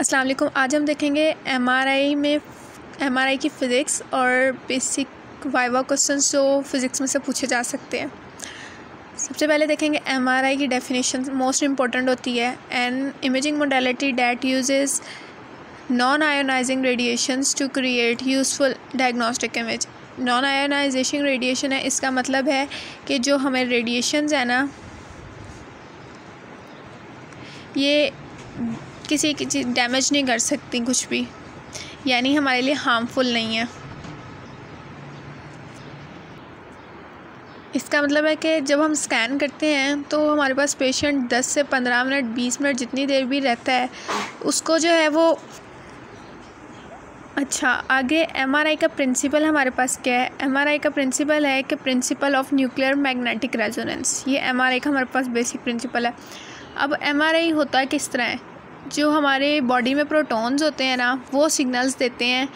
अस्सलाम वालेकुम। आज हम देखेंगे एमआरआई की फ़िज़िक्स और बेसिक वाइवा क्वेश्चंस जो फ़िज़िक्स में से पूछे जा सकते हैं। सबसे पहले देखेंगे एमआरआई की डेफिनेशन मोस्ट इम्पॉर्टेंट होती है। An imaging modality that uses non ionizing radiations to create useful diagnostic image. Non ionization radiation है, इसका मतलब है कि जो हमें रेडिएशंस है ना, ये किसी की चीज़ डैमेज नहीं कर सकती कुछ भी, यानी हमारे लिए हार्मफुल नहीं है। इसका मतलब है कि जब हम स्कैन करते हैं तो हमारे पास पेशेंट 10 से 15 मिनट 20 मिनट जितनी देर भी रहता है उसको जो है वो आगे एमआरआई का प्रिंसिपल हमारे पास क्या है। एमआरआई का प्रिंसिपल है कि principle of nuclear magnetic resonance. ये एमआरआई का हमारे पास बेसिक प्रिंसिपल है। अब एमआरआई होता है किस तरह है, जो हमारे बॉडी में प्रोटॉन्स होते हैं ना, वो सिग्नल्स देते हैं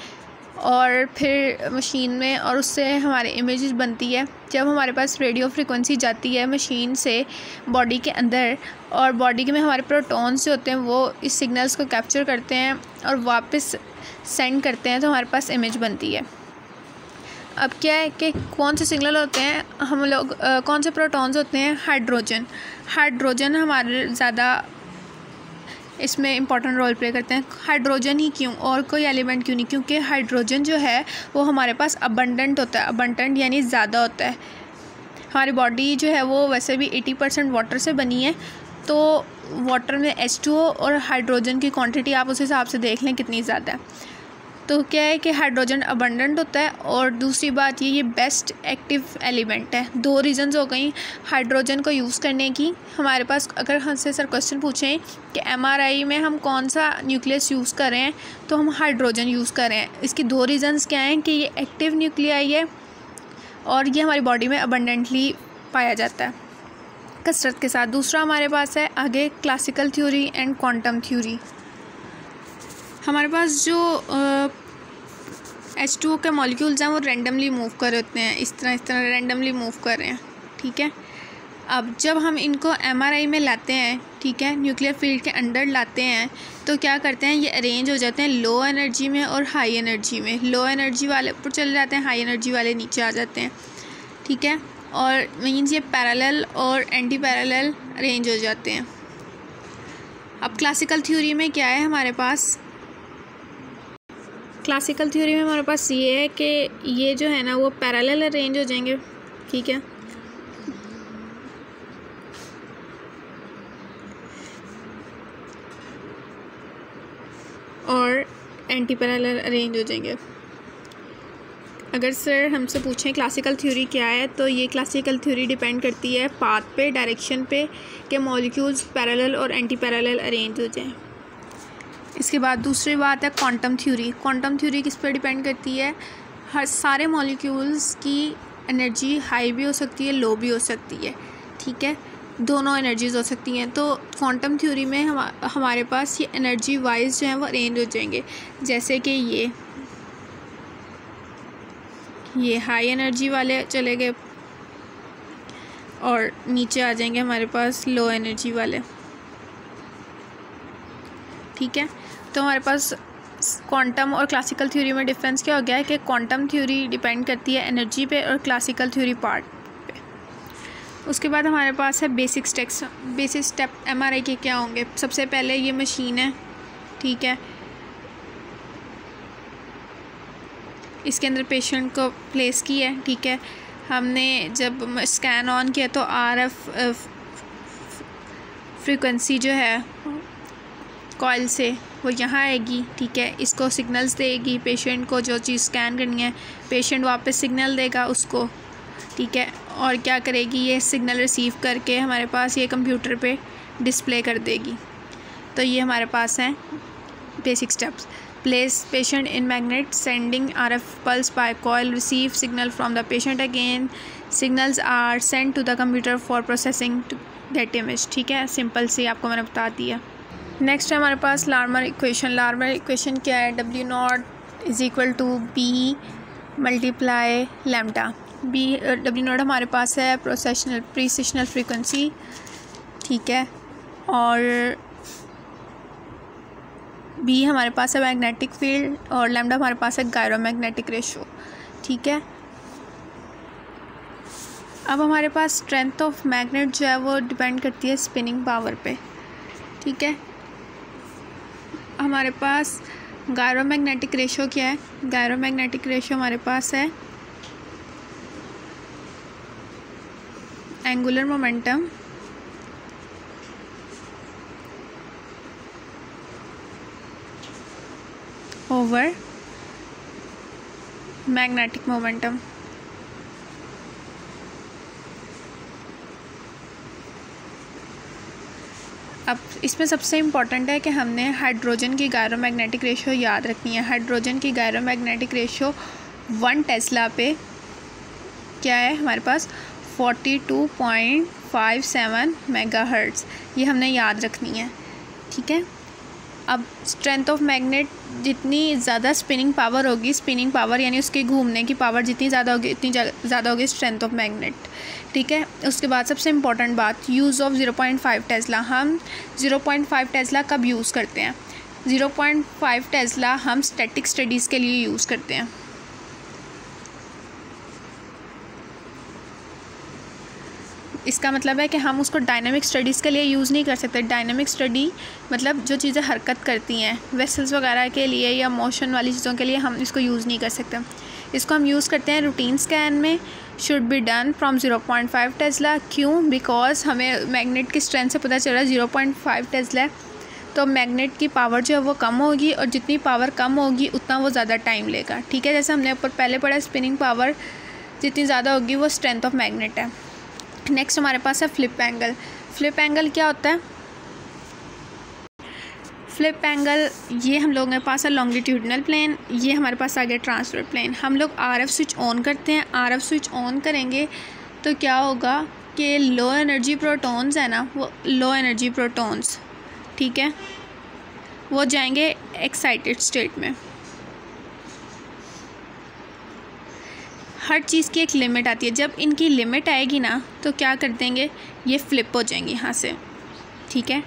और फिर मशीन में, और उससे हमारे इमेजेस बनती है। जब हमारे पास रेडियो फ्रिक्वेंसी जाती है मशीन से बॉडी के अंदर, और बॉडी में हमारे प्रोटॉन्स जो होते हैं वो इस सिग्नल्स को कैप्चर करते हैं और वापस सेंड करते हैं, तो हमारे पास इमेज बनती है। अब क्या है कि कौन से सिग्नल होते हैं, हम लोग कौन से प्रोटॉन्स होते हैं, हाइड्रोजन हमारे ज़्यादा इसमें इंपॉर्टेंट रोल प्ले करते हैं। हाइड्रोजन ही क्यों, और कोई एलिमेंट क्यों नहीं, क्योंकि हाइड्रोजन जो है वो हमारे पास अबंडेंट होता है। अबंडेंट यानी ज़्यादा होता है। हमारी बॉडी जो है वो वैसे भी 80% वाटर से बनी है, तो वाटर में H2O और हाइड्रोजन की क्वांटिटी आप उस हिसाब से देख लें कितनी ज़्यादा है। तो क्या है कि हाइड्रोजन अबंडेंट होता है, और दूसरी बात ये बेस्ट एक्टिव एलिमेंट है। दो रीज़न्स हो गई हाइड्रोजन को यूज़ करने की। हमारे पास अगर हमसे सर क्वेश्चन पूछें कि एमआरआई में हम कौन सा न्यूक्लियस यूज़ कर रहे हैं, तो हम हाइड्रोजन यूज़ कर रहे हैं। इसकी दो रीज़न्स क्या हैं कि ये एक्टिव न्यूक्लियाई है और ये हमारी बॉडी में अबंडेंटली पाया जाता है कसरत के साथ। दूसरा हमारे पास है आगे classical theory and quantum theory. हमारे पास जो H2O के मॉलिक्यूल्स हैं वो रेंडमली मूव कर रहे होते हैं, इस तरह रेंडमली मूव कर रहे हैं, ठीक है। अब जब हम इनको एमआरआई में लाते हैं, ठीक है, न्यूक्लियर फील्ड के अंदर लाते हैं, तो क्या करते हैं, ये अरेंज हो जाते हैं लो एनर्जी में और हाई एनर्जी में। लो एनर्जी वाले ऊपर चले जाते हैं, हाई एनर्जी वाले नीचे आ जाते हैं, ठीक है। और मीन्स ये पैरेलल और एंटी पैरेलल अरेंज हो जाते हैं। अब क्लासिकल थ्योरी में क्या है हमारे पास, क्लासिकल थ्योरी में हमारे पास ये है कि ये जो है ना वो पैरेलल अरेंज हो जाएंगे, ठीक है, और एंटी पैरेलल अरेंज हो जाएंगे। अगर सर हमसे पूछें क्लासिकल थ्योरी क्या है, तो ये क्लासिकल थ्योरी डिपेंड करती है पाथ पे, डायरेक्शन पे, कि मॉलिक्यूल्स पैरेलल और एंटी पैरेलल अरेंज हो जाएं। इसके बाद दूसरी बात है क्वांटम थ्योरी। क्वांटम थ्योरी किस पर डिपेंड करती है, हर सारे मॉलिक्यूल्स की एनर्जी हाई भी हो सकती है, लो भी हो सकती है, ठीक है, दोनों एनर्जीज हो सकती हैं। तो क्वांटम थ्योरी में हमारे पास ये एनर्जी वाइज जो है वो अरेंज हो जाएंगे। जैसे कि ये हाई एनर्जी वाले चले गए और नीचे आ जाएंगे हमारे पास लो एनर्जी वाले, ठीक है। तो हमारे पास क्वांटम और क्लासिकल थ्योरी में डिफरेंस क्या हो गया है कि क्वांटम थ्योरी डिपेंड करती है एनर्जी पे और क्लासिकल थ्योरी पार्ट पे। उसके बाद हमारे पास है बेसिक स्टेप एमआरआई के क्या होंगे। सबसे पहले ये मशीन है, ठीक है, इसके अंदर पेशेंट को प्लेस किया है, ठीक है। हमने जब स्कैन ऑन किया तो RF फ्रीक्वेंसी जो है कॉइल से वो यहाँ आएगी, ठीक है, इसको सिग्नल्स देगी पेशेंट को जो चीज़ स्कैन करनी है। पेशेंट वापस सिग्नल देगा उसको, ठीक है, और क्या करेगी, ये सिग्नल रिसीव करके हमारे पास ये कंप्यूटर पे डिस्प्ले कर देगी। तो ये हमारे पास हैं basic steps. Place patient in magnet, sending RF pulse by coil, receive signal from the patient again, signals are send to the computer for processing to get image, ठीक है। सिंपल सी आपको मैंने बता दिया। नेक्स्ट है हमारे पास लार्मर इक्वेशन। लार्मर इक्वेशन क्या है, W0 = B × लैम्डा। W0 हमारे पास है प्रीसेशनल फ्रीक्वेंसी, ठीक है, और बी हमारे पास है मैग्नेटिक फील्ड और लैम्डा हमारे पास है गायरोमैग्नेटिक रेशो। ठीक है, अब हमारे पास स्ट्रेंथ ऑफ मैग्नेट जो है वो डिपेंड करती है स्पिनिंग पावर पे। ठीक है, हमारे पास गायरोमैग्नेटिक रेशो क्या है? गायरोमैग्नेटिक रेशो हमारे पास है angular momentum over magnetic momentum. अब इसमें सबसे इम्पॉर्टेंट है कि हमने हाइड्रोजन की गायरोमैग्नेटिक रेशो याद रखनी है। हाइड्रोजन की गायरोमैग्नेटिक रेशो 1 टेस्ला पे क्या है हमारे पास 42.57 मेगाहर्ट्ज़, ये हमने याद रखनी है। ठीक है, अब स्ट्रेंथ ऑफ मैग्नेट जितनी ज़्यादा स्पिनिंग पावर होगी, स्पिनिंग पावर यानी उसके घूमने की पावर जितनी ज़्यादा होगी उतनी ज़्यादा होगी स्ट्रेंथ ऑफ मैग्नेट। ठीक है, उसके बाद सबसे इम्पॉर्टेंट बात यूज़ ऑफ 0.5 टेस्ला। हम 0.5 टेस्ला कब यूज़ करते हैं? 0.5 टेस्ला हम स्टैटिक स्टडीज़ के लिए यूज़ करते हैं। इसका मतलब है कि हम उसको डायनामिक स्टडीज़ के लिए यूज़ नहीं कर सकते। डायनामिक स्टडी मतलब जो चीज़ें हरकत करती हैं, वेसल्स वगैरह के लिए या मोशन वाली चीज़ों के लिए हम इसको यूज़ नहीं कर सकते। इसको हम यूज़ करते हैं रूटीन स्कैन में। Should be done from 0.5 Tesla. क्यों? बिकॉज हमें मैग्नेट की स्ट्रेंथ से पता चल रहा है 0.5 टेस्ला है, तो मैग्नेट की पावर जो है वो कम होगी और जितनी पावर कम होगी उतना वो ज़्यादा टाइम लेगा। ठीक है, जैसे हमने ऊपर पहले पढ़ा स्पिनिंग पावर जितनी ज़्यादा होगी वो स्ट्रेंथ ऑफ मैग्नेट है। नेक्स्ट हमारे पास है फ्लिप एंगल। फ्लिप एंगल क्या होता है? फ्लिप एंगल ये हम लोगों के पास है लॉन्गिट्यूडनल प्लेन, ये हमारे पास आ गया ट्रांसफर प्लेन। हम लोग RF स्विच ऑन करते हैं। RF स्विच ऑन करेंगे तो क्या होगा कि लो एनर्जी प्रोटॉन्स है ना, वो लो एनर्जी प्रोटॉन्स, ठीक है, वो जाएंगे एक्साइटेड स्टेट में। हर चीज़ की एक लिमिट आती है, जब इनकी लिमिट आएगी ना तो क्या कर देंगे, ये फ्लिप हो जाएंगी यहाँ से। ठीक है,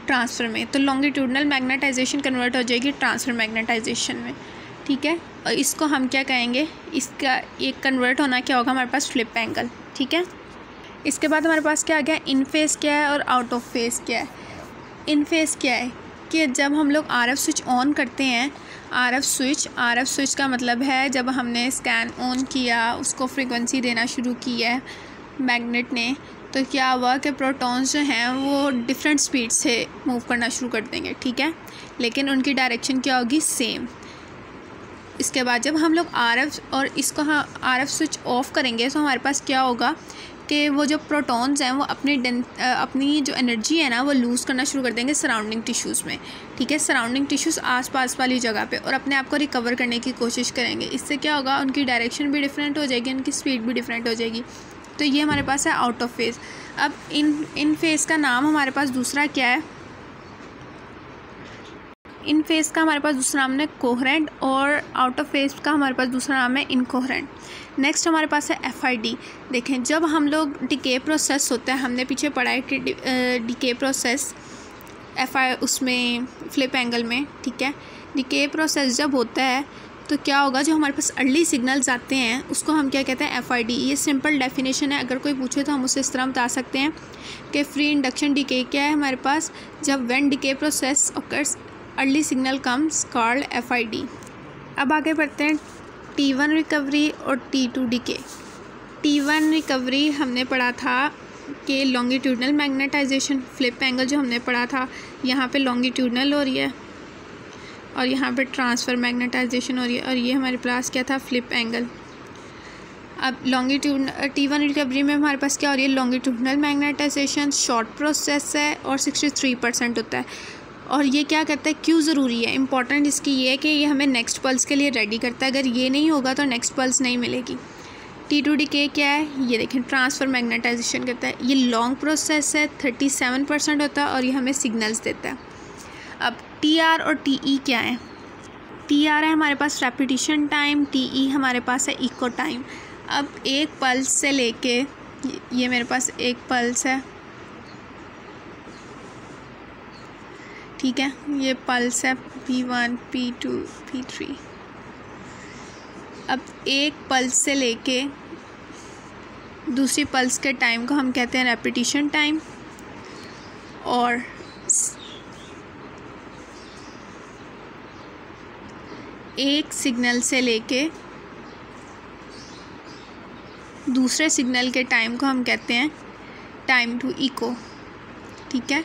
ट्रांसफ़र में तो लॉन्गिट्यूडनल मैग्नेटाइजेशन कन्वर्ट हो जाएगी ट्रांसफ़र मैग्नेटाइजेशन में। ठीक है, और इसको हम क्या कहेंगे, इसका एक कन्वर्ट होना क्या होगा हमारे पास फ्लिप एंगल। ठीक है, इसके बाद हमारे पास क्या आ गया, इन फेस क्या है और आउट ऑफ फेस क्या है। इन फेस क्या है कि जब हम लोग RF स्विच ऑन करते हैं, RF स्विच का मतलब है जब हमने स्कैन ऑन किया, उसको फ्रीक्वेंसी देना शुरू किया है मैग्नेट ने, तो क्या हुआ कि प्रोटॉन्स जो हैं वो डिफरेंट स्पीड से मूव करना शुरू कर देंगे। ठीक है, लेकिन उनकी डायरेक्शन क्या होगी, सेम। इसके बाद जब हम लोग RF स्विच ऑफ करेंगे तो हमारे पास क्या होगा कि वो जो प्रोटॉन्स हैं वो अपनी जो एनर्जी है ना वो लूज़ करना शुरू कर देंगे सराउंडिंग टिश्यूज़ में। ठीक है, सराउंडिंग टिश्यूज़ आसपास वाली जगह पे, और अपने आप को रिकवर करने की कोशिश करेंगे। इससे क्या होगा, उनकी डायरेक्शन भी डिफरेंट हो जाएगी, उनकी स्पीड भी डिफरेंट हो जाएगी। तो ये हमारे पास है आउट ऑफ फेज़। अब इन फेज़ का नाम हमारे पास दूसरा क्या है, इन फेज़ का हमारे पास दूसरा नाम है कोहेरेंट, और आउट ऑफ फेज़ का हमारे पास दूसरा नाम है इनकोहेरेंट। नेक्स्ट हमारे पास है FID। देखें, जब हम लोग डिके प्रोसेस होता है, हमने पीछे पढ़ा है कि डिके प्रोसेस उसमें फ्लिप एंगल में, ठीक है, डिके प्रोसेस जब होता है तो क्या होगा, जो हमारे पास अर्ली सिग्नल्स आते हैं उसको हम क्या कहते हैं, FID। ये सिंपल डेफिनेशन है, अगर कोई पूछे तो हम उसे इस तरह बता सकते हैं कि फ्री इंडक्शन डिके क्या है हमारे पास, जब when decay process occurs early signal comes called FID। अब आगे बढ़ते हैं T1 रिकवरी और T2 डिके। T1 रिकवरी हमने पढ़ा था कि लॉन्गिट्यूडनल मैग्नेटाइजेशन, फ्लिप एंगल जो हमने पढ़ा था, यहाँ पे लॉन्गिट्यूडनल हो रही है और यहाँ पे ट्रांसफ़र मैग्नेटाइजेशन हो रही है, और ये हमारे पास क्या था, फ्लिप एंगल। अब T1 रिकवरी में हमारे पास क्या हो रही है, लॉन्गिट्यूडनल मैग्नेटाइजेशन शॉर्ट प्रोसेस है और 63% होता है। और ये क्या करता है, क्यों ज़रूरी है, इंपॉर्टेंट इसकी ये है कि ये हमें नेक्स्ट पल्स के लिए रेडी करता है। अगर ये नहीं होगा तो नेक्स्ट पल्स नहीं मिलेगी। T2 डिके क्या है, ये देखें, ट्रांसफ़र मैग्नेटाइजेशन करता है। ये लॉन्ग प्रोसेस है, 37% होता है, और ये हमें सिग्नल्स देता है। अब TR और TE क्या है, TR है हमारे पास रेपिटिशन टाइम, TE हमारे पास है इको टाइम। अब एक पल्स से लेके, ये मेरे पास एक पल्स है, ठीक है, ये पल्स है P1 P2 P3। अब एक पल्स से लेके दूसरी पल्स के टाइम को हम कहते हैं रेपिटिशन टाइम, और एक सिग्नल से लेके दूसरे सिग्नल के टाइम को हम कहते हैं टाइम टू इको। ठीक है,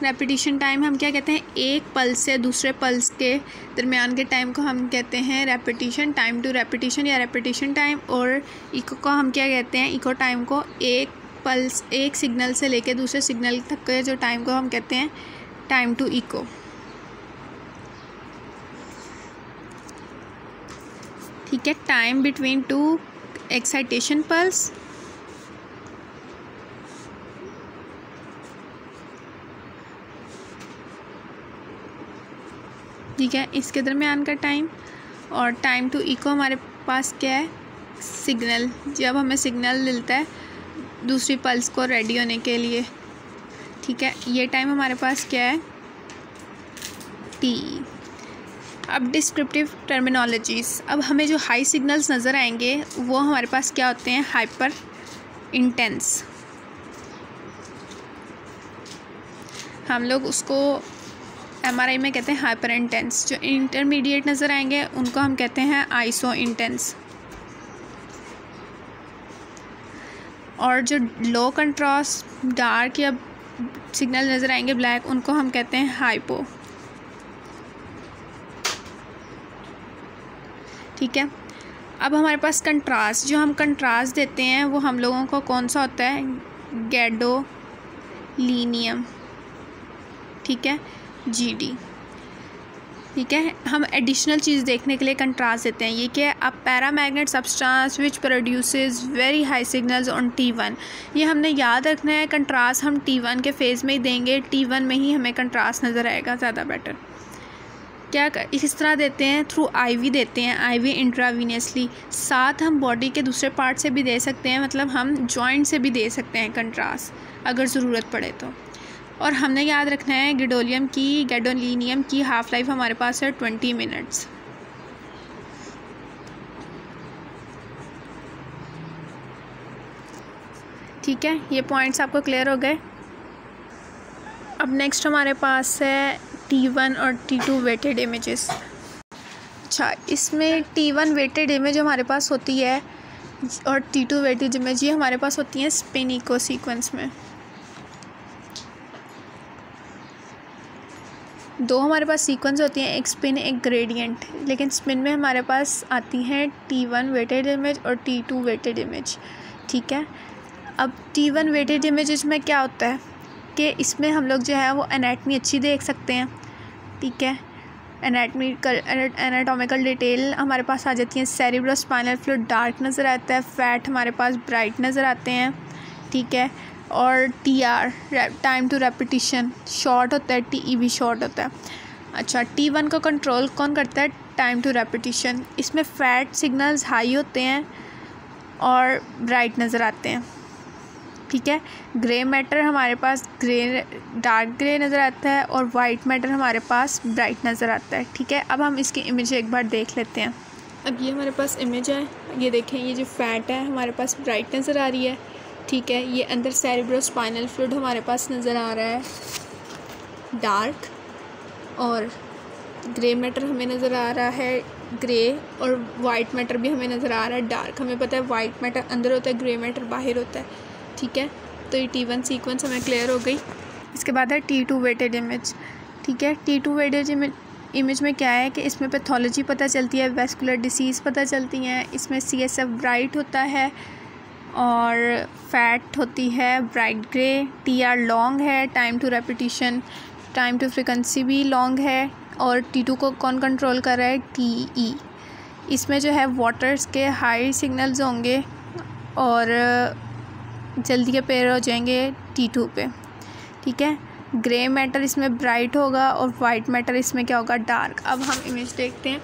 रेपिटिशन टाइम हम क्या कहते हैं, एक पल्स से दूसरे पल्स के दरमियान के टाइम को हम कहते हैं रेपिटिशन टाइम टू रेपिटिशन या रेपिटिशन टाइम। और इको को हम क्या कहते हैं, इको टाइम को एक पल्स, एक सिग्नल से लेके दूसरे सिग्नल तक के जो टाइम को हम कहते हैं टाइम टू इको। ठीक है, time between two excitation pulse, ठीक है, इसके दरमियान का टाइम। और टाइम टू इको हमारे पास क्या है, सिग्नल, जब हमें सिग्नल मिलता है दूसरी पल्स को रेडी होने के लिए। ठीक है, ये टाइम हमारे पास क्या है, टी। अब डिस्क्रिप्टिव टर्मिनोलॉजीज़, अब हमें जो हाई सिग्नल्स नज़र आएंगे वो हमारे पास क्या होते हैं, हाइपर इंटेंस। हम लोग उसको MRI में कहते हैं हाइपर इंटेंस। जो इंटरमीडिएट नज़र आएंगे उनको हम कहते हैं आइसो इंटेंस। और जो लो कंट्रास्ट डार्क या सिग्नल नज़र आएंगे ब्लैक, उनको हम कहते हैं हाइपो। ठीक है, अब हमारे पास कंट्रास्ट, जो हम कंट्रास्ट देते हैं वो हम लोगों को कौन सा होता है, गैडोलीनियम। ठीक है, GD। ठीक है, हम एडिशनल चीज़ देखने के लिए कंट्रास्ट देते हैं। ये क्या है, a paramagnet substance which produces very high signals on T1। ये हमने याद रखना है, कंट्रास्ट हम T1 के फेज़ में ही देंगे, T1 में ही हमें कंट्रास्ट नज़र आएगा ज़्यादा बेटर। क्या इस तरह देते हैं, थ्रू IV देते हैं, IV इंट्रावीनियसली। साथ हम बॉडी के दूसरे पार्ट से भी दे सकते हैं, मतलब हम जॉइंट से भी दे सकते हैं कंट्रास्ट अगर ज़रूरत पड़े तो। और हमने याद रखना है गैडोलीनियम की हाफ़ लाइफ हमारे पास है 20 मिनट्स। ठीक है, ये पॉइंट्स आपको क्लियर हो गए। अब नेक्स्ट हमारे पास है T1 और T2 वेटेड इमेजेस। अच्छा, इसमें T1 वेटेड इमेज हमारे पास होती है और T2 वेटेड इमेज ये हमारे पास होती हैं स्पिन इको सीक्वेंस में। दो हमारे पास सीक्वेंस होती हैं, एक स्पिन एक ग्रेडियंट, लेकिन स्पिन में हमारे पास आती हैं T1 वेटेड इमेज और T2 वेटेड इमेज। ठीक है, अब T1 वेटेड इमेजेस में क्या होता है कि इसमें हम लोग जो है वो एनाटमी अच्छी देख सकते हैं। ठीक है, एनाटॉमिकल डिटेल हमारे पास आ जाती है। सेरिब्रोस्पाइनल फ्लूइड डार्क नज़र आता है, फैट हमारे पास ब्राइट नज़र आते हैं। ठीक है, और TR time to repetition short होता है, TE भी शॉर्ट होता है। अच्छा, T1 को कंट्रोल कौन करता है, टाइम टू रेपिटिशन। इसमें फ़ैट सिग्नल्स हाई होते हैं और ब्राइट नज़र आते हैं। ठीक है, ग्रे मैटर हमारे पास डार्क ग्रे नज़र आता है और वाइट मैटर हमारे पास ब्राइट नज़र आता है। ठीक है, अब हम इसकी इमेज एक बार देख लेते हैं। अब ये हमारे पास इमेज है, ये देखें, ये जो फैट है हमारे पास ब्राइट नज़र आ रही है। ठीक है, ये अंदर सेरिब्रोस्पाइनल फ्लूइड हमारे पास नज़र आ रहा है डार्क, और ग्रे मैटर हमें नज़र आ रहा है ग्रे, और वाइट मैटर भी हमें नज़र आ रहा है डार्क। हमें पता है वाइट मैटर अंदर होता है, ग्रे मैटर बाहर होता है। ठीक है, तो ये T1 सीक्वेंस हमें क्लियर हो गई। इसके बाद है T2 वेटेड इमेज। ठीक है, T2 वेटेड इमेज में क्या है कि इसमें पैथोलॉजी पता चलती है, वेस्कुलर डिसीज़ पता चलती हैं। इसमें CSF ब्राइट होता है और फैट होती है ब्राइट ग्रे, TR लॉन्ग है, time to repetition, time to frequency भी लॉन्ग है। और T2 को कौन कंट्रोल कर रहा है, TE। इसमें जो है वाटर्स के हाई सिग्नल्स होंगे और जल्दी अपेयर हो जाएंगे T2 पे। ठीक है, ग्रे मैटर इसमें ब्राइट होगा और वाइट मैटर इसमें क्या होगा, डार्क। अब हम इमेज देखते हैं।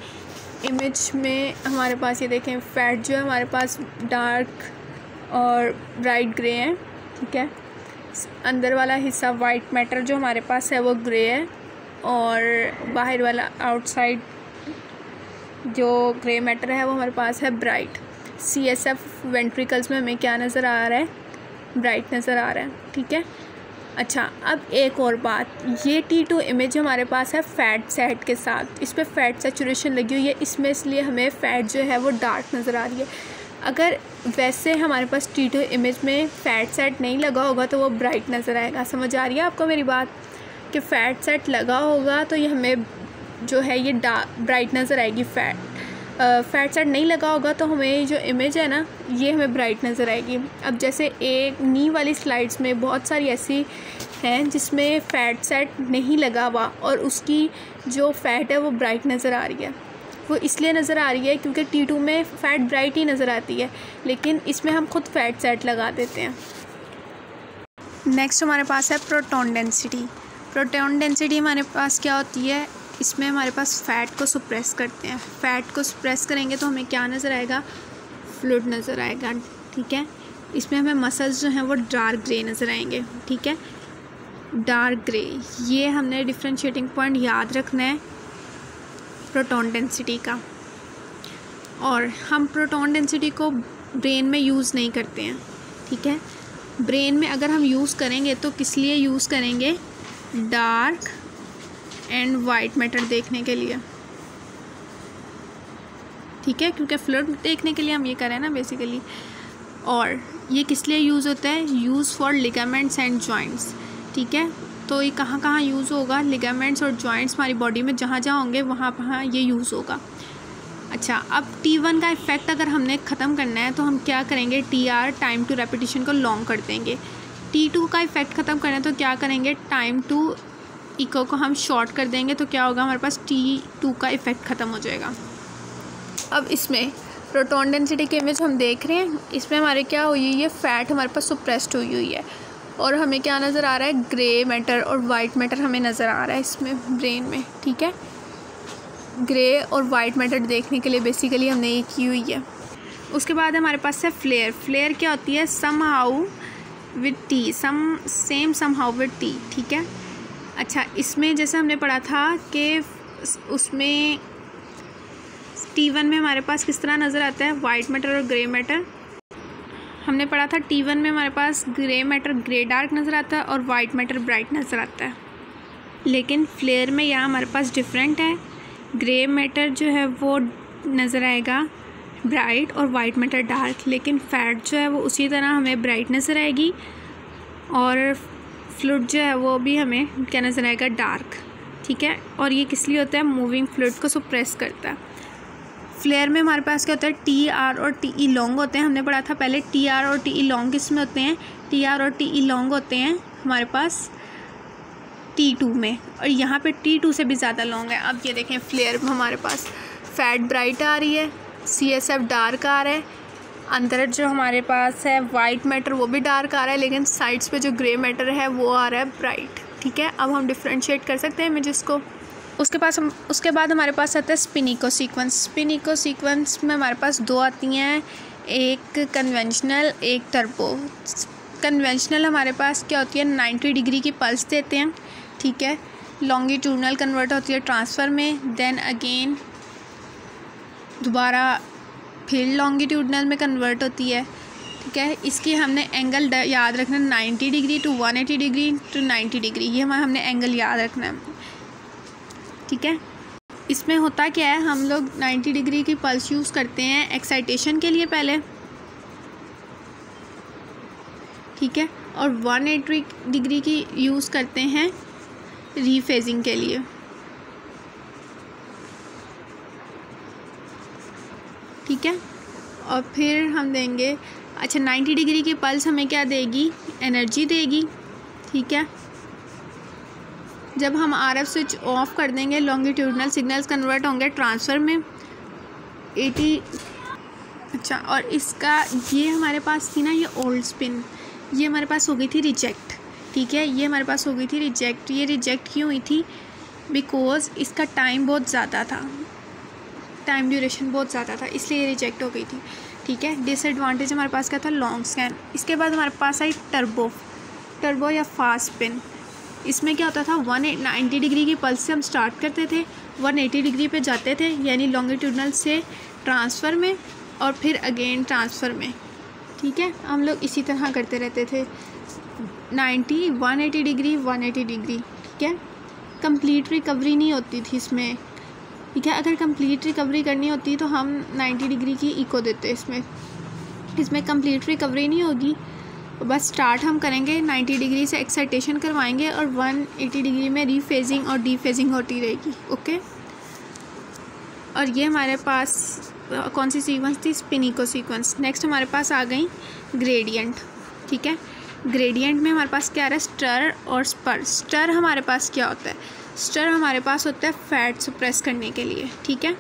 इमेज में हमारे पास ये देखें, फैट जो है हमारे पास डार्क और ब्राइट ग्रे है, ठीक है। अंदर वाला हिस्सा वाइट मैटर जो हमारे पास है वो ग्रे है, और बाहर वाला आउटसाइड जो ग्रे मैटर है वो हमारे पास है ब्राइट। CSF वेंट्रिकल्स में हमें क्या नज़र आ रहा है, ब्राइट नज़र आ रहा है, ठीक है। अच्छा, अब एक और बात, ये T2 इमेज हमारे पास है फैट सेट के साथ, इस पर फैट सेचुरेशन लगी हुई है, इसमें इसलिए हमें फ़ैट जो है वो डार्क नज़र आ रही है। अगर वैसे हमारे पास T2 इमेज में फ़ैट सेट नहीं लगा होगा तो वो ब्राइट नज़र आएगा। समझ आ रही है आपको मेरी बात, कि फ़ैट सेट लगा होगा तो ये हमें जो है ये ब्राइट नज़र आएगी। फैट सेट नहीं लगा होगा तो हमें जो इमेज है ना ये हमें ब्राइट नज़र आएगी। अब जैसे एक नी वाली स्लाइड्स में बहुत सारी ऐसी हैं जिसमें फ़ैट सेट नहीं लगा हुआ और उसकी जो फ़ैट है वो ब्राइट नज़र आ रही है। वो इसलिए नज़र आ रही है क्योंकि T2 में फ़ैट ब्राइट ही नज़र आती है, लेकिन इसमें हम खुद फ़ैट सेट लगा देते हैं। नेक्स्ट हमारे पास है प्रोटॉन डेंसिटी। प्रोटॉन डेंसिटी हमारे पास क्या होती है, इसमें हमारे पास फ़ैट को सुप्रेस करते हैं। फ़ैट को सुप्रेस करेंगे तो हमें क्या नज़र आएगा, फ्लूइड नज़र आएगा, ठीक है। इसमें हमें मसल्स जो हैं वो डार्क ग्रे नज़र आएंगे, ठीक है, डार्क ग्रे। ये हमने डिफरेंशिएटिंग पॉइंट याद रखना है प्रोटॉन डेंसिटी का। और हम प्रोटॉन डेंसिटी को ब्रेन में यूज़ नहीं करते हैं, ठीक है। ब्रेन में अगर हम यूज़ करेंगे तो किस लिए यूज़ करेंगे, डार्क एंड वाइट मैटर देखने के लिए, ठीक है, क्योंकि फ्लूइड देखने के लिए हम ये करें ना बेसिकली। और ये किस लिए यूज़ होता है, use for ligaments and joints, ठीक है। तो ये कहाँ कहाँ यूज़ होगा, लिगामेंट्स और जॉइंट्स हमारी बॉडी में जहाँ जहाँ होंगे वहाँ ये यूज़ होगा। अच्छा, अब T1 का इफ़ेक्ट अगर हमने ख़त्म करना है तो हम क्या करेंगे, TR टाइम टू रेपिटेशन को लॉन्ग कर देंगे। T2 का इफ़ेक्ट ख़त्म करना है तो क्या करेंगे, टाइम टू इको को हम शॉर्ट कर देंगे, तो क्या होगा, हमारे पास T2 का इफ़ेक्ट ख़त्म हो जाएगा। अब इसमें प्रोटॉन डेंसिटी की इमेज हम देख रहे हैं, इसमें हमारे क्या हुई है, ये फ़ैट हमारे पास सुप्रेस्ड हुई है और हमें क्या नज़र आ रहा है, ग्रे मैटर और वाइट मैटर हमें नज़र आ रहा है इसमें ब्रेन में, ठीक है। ग्रे और वाइट मैटर देखने के लिए बेसिकली हमने ये की हुई है। उसके बाद हमारे पास है फ्लेयर। फ्लेयर क्या होती है, somehow with T, somehow with T, ठीक है। अच्छा, इसमें जैसे हमने पढ़ा था कि उसमें T1 में हमारे पास किस तरह नज़र आता है, वाइट मैटर और ग्रे मैटर। हमने पढ़ा था T1 में हमारे पास ग्रे मैटर ग्रे डार्क नज़र आता है और वाइट मैटर ब्राइट नज़र आता है। लेकिन फ्लेयर में यहाँ हमारे पास डिफरेंट है, ग्रे मैटर जो है वो नज़र आएगा ब्राइट और वाइट मैटर डार्क, लेकिन फ़ैट जो है वो उसी तरह हमें ब्राइट नज़र आएगी और फ्लूइड जो है वो भी हमें क्या नज़र आएगा, डार्क, ठीक है। और ये किस लिए होता है, मूविंग फ्लूइड को सुप्रेस करता है। फ्लेयर में हमारे पास क्या होता है, TR और TE लॉन्ग होते हैं। हमने पढ़ा था पहले TR और TE लॉन्ग किस में होते हैं, TR और TE लॉन्ग होते हैं हमारे पास T2 में, और यहाँ पे T2 से भी ज़्यादा लॉन्ग है। अब ये देखें, फ्लेयर में हमारे पास फ़ैट ब्राइट आ रही है, CSF डार्क आ रहा है, अंदर जो हमारे पास है वाइट मैटर वो भी डार्क आ रहा है, लेकिन साइड्स पे जो ग्रे मैटर है वो आ रहा है ब्राइट, ठीक है। अब हम डिफ्रेंशिएट कर सकते हैं इमेजेस को। उसके बाद हमारे पास आता है स्पिनिको सीक्वेंस। स्पिनिको सीक्वेंस में हमारे पास दो आती हैं, एक कन्वेंशनल, एक टर्बो। कन्वेंशनल हमारे पास क्या होती है, 90 डिग्री की पल्स देते हैं, ठीक है। लॉन्गिट्यूडनल कन्वर्ट होती है ट्रांसफ़र में, देन अगेन दोबारा फिर लॉन्गिट्यूडनल में कन्वर्ट होती है, ठीक है। इसकी हमने एंगल याद रखना, 90 degree to 180 degree to 90 degree, ये हमने एंगल याद रखना है, ठीक है। इसमें होता क्या है, हम लोग 90 डिग्री की पल्स यूज़ करते हैं एक्साइटेशन के लिए पहले, ठीक है, और 180 डिग्री की यूज़ करते हैं रीफेजिंग के लिए, ठीक है। और फिर हम देंगे, अच्छा 90 डिग्री की पल्स हमें क्या देगी, एनर्जी देगी, ठीक है। जब हम RF स्विच ऑफ कर देंगे लॉन्गिट्यूडनल सिग्नल्स कन्वर्ट होंगे ट्रांसफ़र में 80। अच्छा, और इसका ये हमारे पास थी ना, ये ओल्ड स्पिन, ये हमारे पास हो गई थी रिजेक्ट, ठीक है। ये हमारे पास हो गई थी रिजेक्ट। ये रिजेक्ट क्यों हुई थी, बिकॉज़ इसका टाइम बहुत ज़्यादा था, टाइम ड्यूरेशन बहुत ज़्यादा था, इसलिए ये रिजेक्ट हो गई थी, ठीक है। डिसएडवांटेज हमारे पास क्या था, लॉन्ग स्कैन। इसके बाद हमारे पास आई टर्बो या फास्ट स्पिन। इसमें क्या होता था, 190 डिग्री की पल्स से हम स्टार्ट करते थे, 180 डिग्री पे जाते थे, यानी लॉन्गिट्यूडनल से ट्रांसफ़र में और फिर अगेन ट्रांसफ़र में, ठीक है। हम लोग इसी तरह करते रहते थे, 90, 180 डिग्री, 180 डिग्री, ठीक है। कंप्लीट रिकवरी नहीं होती थी इसमें, ठीक है। अगर कंप्लीट रिकवरी करनी होती तो हम 90 डिग्री की इको देते, इसमें कंप्लीट रिकवरी नहीं होगी। बस स्टार्ट हम करेंगे 90 डिग्री से, एक्साइटेशन करवाएंगे और 180 डिग्री में रीफेजिंग और डीफेजिंग होती रहेगी, ओके। और ये हमारे पास कौन सी सीक्वेंस थी, स्पिन इको सीक्वेंस। नेक्स्ट हमारे पास आ गई ग्रेडियंट, ठीक है। ग्रेडियंट में हमारे पास क्या आ रहा है, स्टर और स्पर। स्टर हमारे पास क्या होता है, स्टर हमारे पास होता है फैट सप्रेस करने के लिए, ठीक है।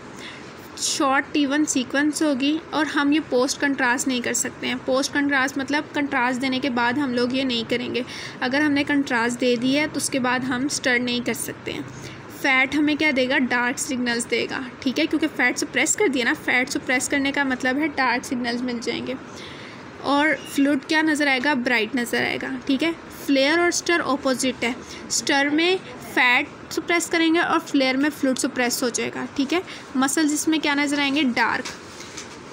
शॉर्ट T1 सीक्वेंस होगी और हम ये पोस्ट कंट्रास्ट नहीं कर सकते हैं। पोस्ट कंट्रास्ट मतलब कंट्रास्ट देने के बाद हम लोग ये नहीं करेंगे। अगर हमने कंट्रास्ट दे दी है तो उसके बाद हम स्टर नहीं कर सकते हैं। फ़ैट हमें क्या देगा, डार्क सिग्नल्स देगा, ठीक है, क्योंकि फ़ैट सप्रेस कर दिया ना। फ़ैट सप्रेस करने का मतलब है डार्क सिग्नल्स मिल जाएंगे। और फ्लूइड क्या नज़र आएगा, ब्राइट नज़र आएगा, ठीक है। फ्लेयर और स्टर ऑपोजिट है। स्टर में फ़ैट सप्रेस करेंगे और फ्लेयर में फ्लूइड सप्रेस हो जाएगा, ठीक है। मसल्स इसमें क्या नज़र आएंगे, डार्क।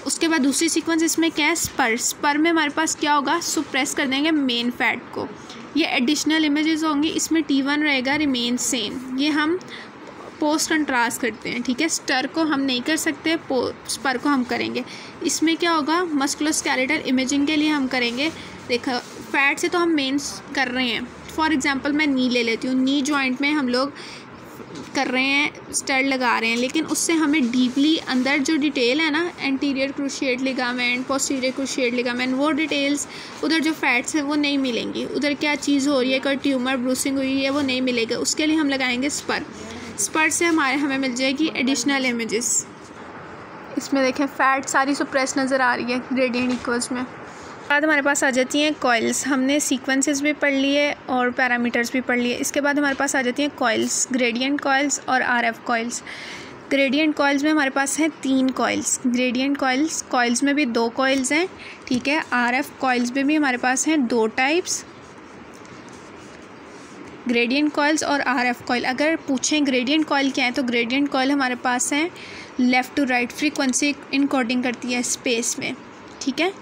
उसके बाद दूसरी सीक्वेंस इसमें क्या है, स्पर। स्पर में हमारे पास क्या होगा, सप्रेस कर देंगे मेन फैट को। ये एडिशनल इमेजेस होंगी, इसमें T1 रहेगा रिमेन सेम। ये हम पोस्ट कंट्रास्ट करते हैं, ठीक है। स्टर को हम नहीं कर सकते, स्पर को हम करेंगे। इसमें क्या होगा, मस्कुलोस्केलेटल इमेजिंग के लिए हम करेंगे। देखो फैट से तो हम मेन कर रहे हैं। फॉर एग्जांपल मैं नी ले लेती हूँ, नी जॉइंट में हम लोग कर रहे हैं, स्टर लगा रहे हैं, लेकिन उससे हमें डीपली अंदर जो डिटेल है ना, anterior cruciate ligament, posterior cruciate ligament, वो डिटेल्स उधर जो फैट्स है वो नहीं मिलेंगी। उधर क्या चीज़ हो रही है, कोई ट्यूमर ब्रूसिंग हुई है, वो नहीं मिलेगा। उसके लिए हम लगाएंगे स्पर। स्पर से हमें मिल जाएगी एडिशनल इमेजेस। इसमें देखें फैट सारी सप्रेस नज़र आ रही है ग्रेडियंट इक्वल्स में। बाद हमारे पास आ जाती हैं कॉइल्स। हमने सीक्वेंसेस भी पढ़ लिए और पैरामीटर्स भी पढ़ लिए। इसके बाद हमारे पास आ जाती हैं कॉइल्स, ग्रेडियंट कॉइल्स और RF कॉइल्स। ग्रेडियंट कॉइल्स में हमारे पास हैं 3 कॉइल्स। ग्रेडियंट कॉइल्स में भी 2 कॉइल्स हैं, ठीक है। RF कॉइल्स में भी हमारे पास हैं 2 टाइप्स, ग्रेडियंट कॉइल्स और RF कॉइल। अगर पूछें ग्रेडियंट कॉइल क्या है, तो ग्रेडियंट कॉइल हमारे पास हैं left to right, frequency encoding करती है स्पेस में, ठीक है।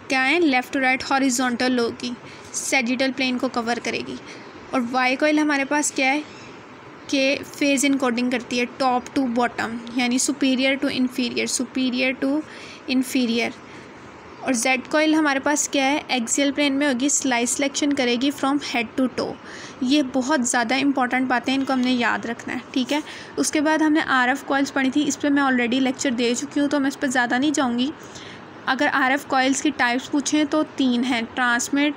क्या है, लेफ़्ट टू राइट हॉरिजॉन्टल होगी, सैजिटल प्लेन को कवर करेगी। और वाई कॉइल हमारे पास क्या है कि फेज़ इनकोडिंग करती है टॉप टू बॉटम, यानी सुपीरियर टू इन्फीरियर। और जेड कॉइल हमारे पास क्या है, एक्सियल प्लेन में होगी, स्लाइस सिलेक्शन करेगी फ्रॉम हेड टू टो। ये बहुत ज़्यादा इंपॉर्टेंट बातें हैं, इनको हमने याद रखना है, ठीक है। उसके बाद हमने RF कॉइल्स पढ़ी थी, इस पर मैं ऑलरेडी लेक्चर दे चुकी हूँ, तो मैं इस पर ज़्यादा नहीं जाऊँगी। अगर RF कॉइल्स की टाइप्स पूछें तो 3 हैं, transmit,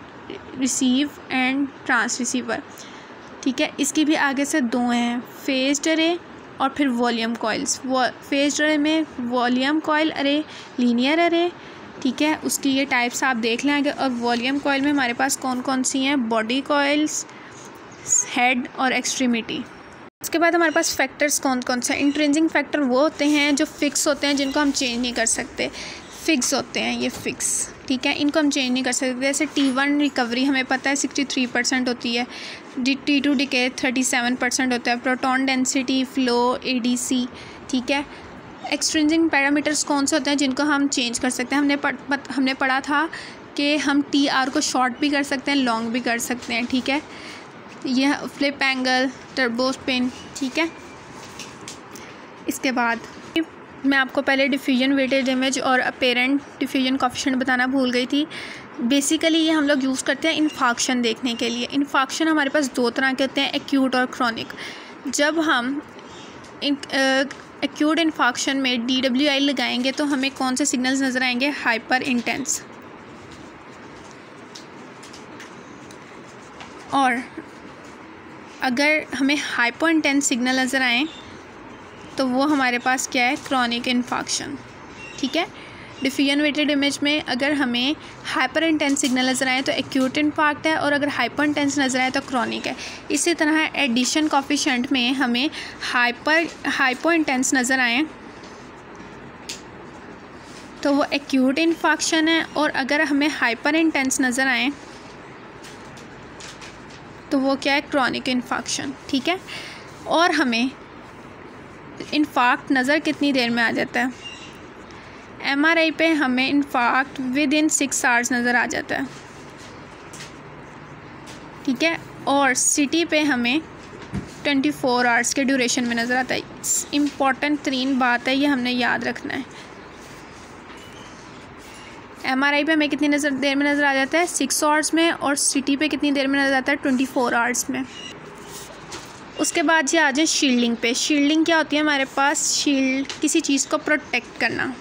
receive and trans receiver, ठीक है। इसकी भी आगे से 2 हैं, फेज्ड अरे और फिर वॉल्यूम कॉइल्स। फेज्ड अरे में वॉल्यूम कॉइल अरे, लीनियर अरे, ठीक है। उसकी ये टाइप्स आप देख लेंगे। और वॉल्यूम कॉइल में हमारे पास कौन कौन सी हैं, बॉडी कॉइल्स, हेड और एक्सट्रीमिटी। उसके बाद हमारे पास फैक्टर्स कौन कौन से। इंट्रिंसिक फैक्टर वो होते हैं जो फिक्स होते हैं, जिनको हम चेंज नहीं कर सकते, फिक्स होते हैं ये फिक्स, ठीक है। इनको हम चेंज नहीं कर सकते। जैसे T1 रिकवरी हमें पता है 63% होती है, T2 डिके 37% होता है, प्रोटॉन डेंसिटी, फ्लो, ADC, ठीक है। एक्सट्रिंसिक पैरामीटर्स कौन से होते हैं जिनको हम चेंज कर सकते हैं। हमने पढ़ा था कि हम TR को शॉर्ट भी कर सकते हैं, लॉन्ग भी कर सकते हैं, ठीक है। यह फ्लिप एंगल, टर्बो स्पिन, ठीक है। इसके बाद मैं आपको पहले डिफ्यूजन वेटेड इमेज और अपेरेंट डिफ्यूजन कोफिशिएंट बताना भूल गई थी। बेसिकली ये हम लोग यूज़ करते हैं इन्फाक्शन देखने के लिए। इन्फाक्शन हमारे पास 2 तरह के होते हैं, एक्यूट और क्रॉनिक। जब हम एक्यूट इन्फाक्शन में DWI लगाएंगे तो हमें कौन से सिग्नल्स नज़र आएंगे, हाइपर इंटेंस। और अगर हमें हाइपर इंटेंस सिग्नल नज़र आए तो वो हमारे पास क्या है, क्रॉनिक इन्फाक्शन, ठीक है। डिफ्यूजन वेटेड इमेज में अगर हमें हाइपर इंटेंस सिग्नल नज़र आए तो एक्यूट इन्फार्क्ट है, और अगर हाइपर इंटेंस नज़र आए तो क्रॉनिक है। इसी तरह एडिशन कोफिशिएंट में हमें हाइपर इंटेंस नज़र आए तो वो एक्यूट इन्फेक्शन है। और अगर हमें हाइपर इंटेंस नज़र आए तो वो क्या है, क्रॉनिक इन्फेक्शन। ठीक है, और हमें इन्फाक्ट नज़र कितनी देर में आ जाता है? MRI पे हमें इन्फाक्ट विद इन 6 आवर्स नज़र आ जाता है। ठीक है, और CT पे हमें 24 आवर्स के ड्यूरेशन में नज़र आता है। इम्पॉर्टेंट तरीन बात है, ये हमने याद रखना है। MRI पे हमें कितनी देर में नज़र आ जाता है? 6 आवर्स में। और CT पे कितनी देर में नज़र आता है? 24 आवर्स में। उसके बाद ये आ जाए शील्डिंग पे। शील्डिंग क्या होती है हमारे पास? शील्ड किसी चीज़ को प्रोटेक्ट करना।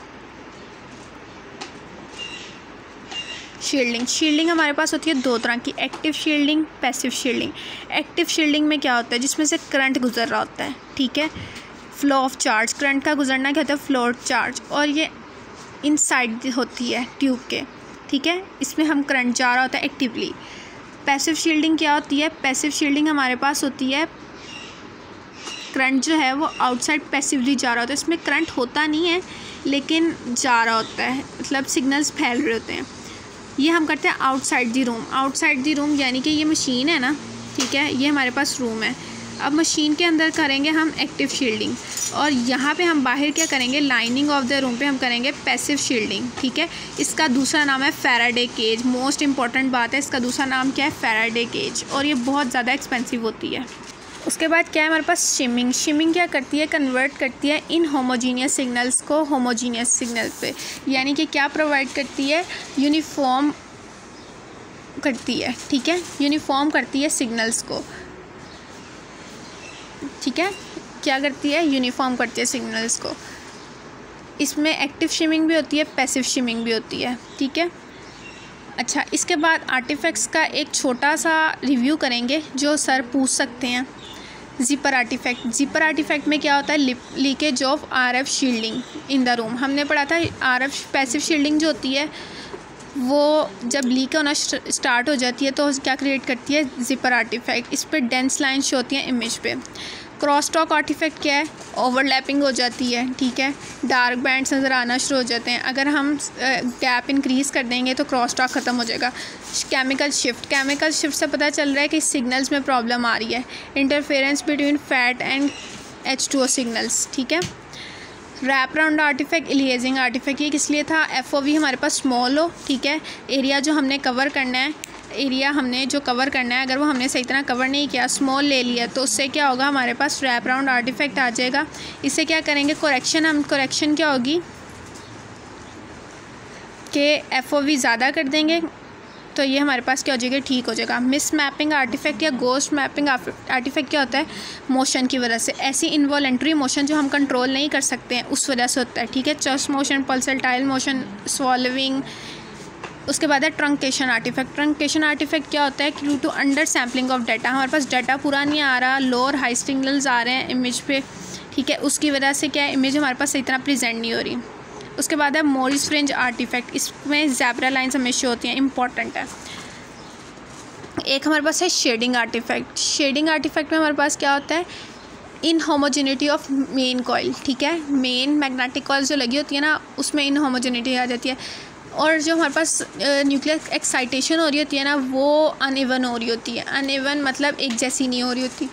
शील्डिंग हमारे पास होती है 2 तरह की, active shielding, passive shielding. Active shielding में क्या होता है? जिसमें से करंट गुजर रहा होता है। ठीक है, फ्लो ऑफ चार्ज, करंट का गुजरना क्या होता है? Flow of charge. और ये इनसाइड होती है ट्यूब के। ठीक है, इसमें हम करंट जा रहा होता है एक्टिवली। पैसिव शील्डिंग क्या होती है? पैसिव शील्डिंग हमारे पास होती है, करंट जो है वो आउटसाइड पैसिवली जा रहा होता है। इसमें करंट होता नहीं है लेकिन जा रहा होता है, मतलब सिग्नल्स फैल रहे होते हैं। ये हम करते हैं outside the room. Outside the room यानी कि ये मशीन है ना, ठीक है, ये हमारे पास रूम है। अब मशीन के अंदर करेंगे हम एक्टिव शील्डिंग, और यहाँ पे हम बाहर क्या करेंगे? लाइनिंग ऑफ द रूम पे हम करेंगे पैसिव शील्डिंग। ठीक है, इसका दूसरा नाम है फैराडे केज। मोस्ट इंपॉर्टेंट बात है, इसका दूसरा नाम क्या है? Faraday cage. और ये बहुत ज़्यादा एक्सपेंसिव होती है। उसके बाद क्या है हमारे पास? शिमिंग। शिमिंग क्या करती है? कन्वर्ट करती है इन होमोजीनियस सिग्नल्स को होमोजीनियस सिग्नल पे। यानी कि क्या प्रोवाइड करती है? यूनिफॉर्म करती है। ठीक है, यूनिफॉर्म करती है सिग्नल्स को। ठीक है, क्या करती है? यूनिफॉर्म करती है सिग्नल्स को। इसमें एक्टिव शिमिंग भी होती है, पैसिव शिमिंग भी होती है। ठीक है, अच्छा, इसके बाद आर्टिफैक्ट्स का एक छोटा सा रिव्यू करेंगे जो सर पूछ सकते हैं। Zipper artefact. ज़िपर आर्टिफैक्ट में क्या होता है? Leakage of RF shielding in the room. हमने पढ़ा था RF पैसिव शील्डिंग जो होती है वो जब लीक होना स्टार्ट हो जाती है तो क्या क्रिएट करती है? Zipper artifact. इस पर डेंस लाइन शो होती हैं इमेज पे। क्रॉस टॉक आर्टिफैक्ट क्या है? ओवरलैपिंग हो जाती है। ठीक है, डार्क बैंड्स नज़र आना शुरू हो जाते हैं। अगर हम गैप इंक्रीज़ कर देंगे तो क्रॉस टॉक ख़त्म हो जाएगा। केमिकल शिफ्ट से पता चल रहा है कि सिग्नल्स में प्रॉब्लम आ रही है। Interference between fat and H2O signals. ठीक है, रैप राउंड आर्टिफैक्ट, इलिएजिंग आर्टिफैक्ट। ये किस लिए था? FOV हमारे पास स्मॉल हो। ठीक है, एरिया जो हमने कवर करना है, अगर वो हमने सही तरह कवर नहीं किया, स्मॉल ले लिया, तो उससे क्या होगा? हमारे पास रैप राउंड आर्टिफैक्ट आ जाएगा। इससे क्या करेंगे? करेक्शन क्या होगी कि FOV ज़्यादा कर देंगे तो ये हमारे पास क्या हो जाएगा? ठीक हो जाएगा। मिस मैपिंग आर्टिफैक्ट या गोस्ट मैपिंग आर्टिफैक्ट क्या होता है? मोशन की वजह से, ऐसी इनवॉलेंट्री मोशन जो हम कंट्रोल नहीं कर सकते हैं उस वजह से होता है। ठीक है, chest motion, pulsatile motion, swallowing. उसके बाद है ट्रंकेशन आर्टिफैक्ट। ट्रंकेशन आर्टिफैक्ट क्या होता है? Due to under sampling of data. हमारे पास डाटा पूरा नहीं आ रहा, लो और हाई सिग्नल्स आ रहे हैं इमेज पे। ठीक है, उसकी वजह से क्या है? इमेज हमारे पास सही तरह प्रेजेंट नहीं हो रही। उसके बाद है मोरिस फ्रिंज आर्टिफैक्ट। इसमें ज़ेब्रा लाइन्स हमेशा होती हैं, इंपॉर्टेंट है। एक हमारे पास है शेडिंग आर्टिफैक्ट। शेडिंग आर्टिफैक्ट में हमारे पास क्या होता है? इन होमोजेनिटी ऑफ मेन कॉइल। ठीक है, मेन मैग्नेटिक कॉइल जो लगी होती है ना, उसमें इन होमोजेनिटी आ जाती है। और जो हमारे पास न्यूक्लियर एक्साइटेशन हो रही होती है ना, वो अनइवन हो रही होती है। अनइवन मतलब एक जैसी नहीं हो रही होती,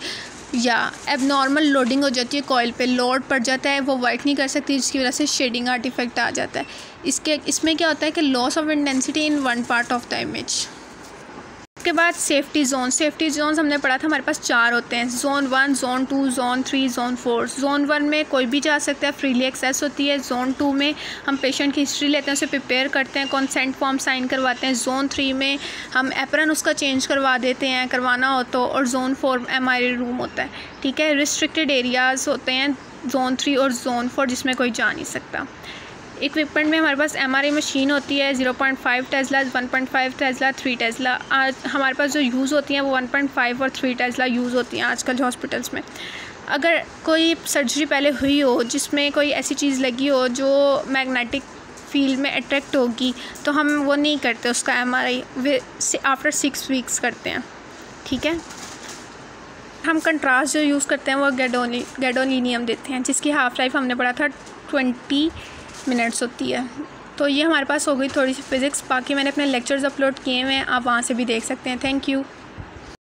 या एबनॉर्मल लोडिंग हो जाती है कॉइल पे, लोड पड़ जाता है, वो वर्क नहीं कर सकती, जिसकी वजह से शेडिंग आर्टिफैक्ट आ जाता है। इसमें क्या होता है कि loss of intensity in one part of the image. उसके बाद सेफ्टी जोन्स हमने पढ़ा था, हमारे पास 4 होते हैं। Zone 1, zone 2, zone 3, zone 4। Zone 1 में कोई भी जा सकता है, फ्रीली एक्सेस होती है। जोन 2 में हम पेशेंट की हिस्ट्री लेते हैं, उसे प्रिपेयर करते हैं, कंसेंट फॉर्म साइन करवाते हैं। जोन 3 में हम एप्रन उसका चेंज करवा देते हैं, करवाना हो तो। और जोन 4 MRI रूम होता है। ठीक है, रिस्ट्रिक्टेड एरियाज़ होते हैं जोन 3 और जोन 4, जिसमें कोई जा नहीं सकता। इक्विपमेंट में हमारे पास MRI मशीन होती है 0.5 टेस्ला, 1.5 टेस्ला, 3 टेस्ला। आज हमारे पास जो यूज़ होती हैं वो 1.5 और 3 टेस्ला यूज़ होती हैं आजकल हॉस्पिटल्स में। अगर कोई सर्जरी पहले हुई हो जिसमें कोई ऐसी चीज़ लगी हो जो मैग्नेटिक फील्ड में अट्रैक्ट होगी, तो हम वो नहीं करते उसका MRI, आफ्टर 6 वीक्स करते हैं। ठीक है, हम कंट्रास्ट जो यूज़ करते हैं वो गैडोलीनियम देते हैं, जिसकी हाफ़ लाइफ हमने पढ़ा था 20 मिनट्स होती है। तो ये हमारे पास हो गई थोड़ी सी फ़िज़िक्स। बाकी मैंने अपने लेक्चर्स अपलोड किए हुए हैं, आप वहाँ से भी देख सकते हैं। Thank you.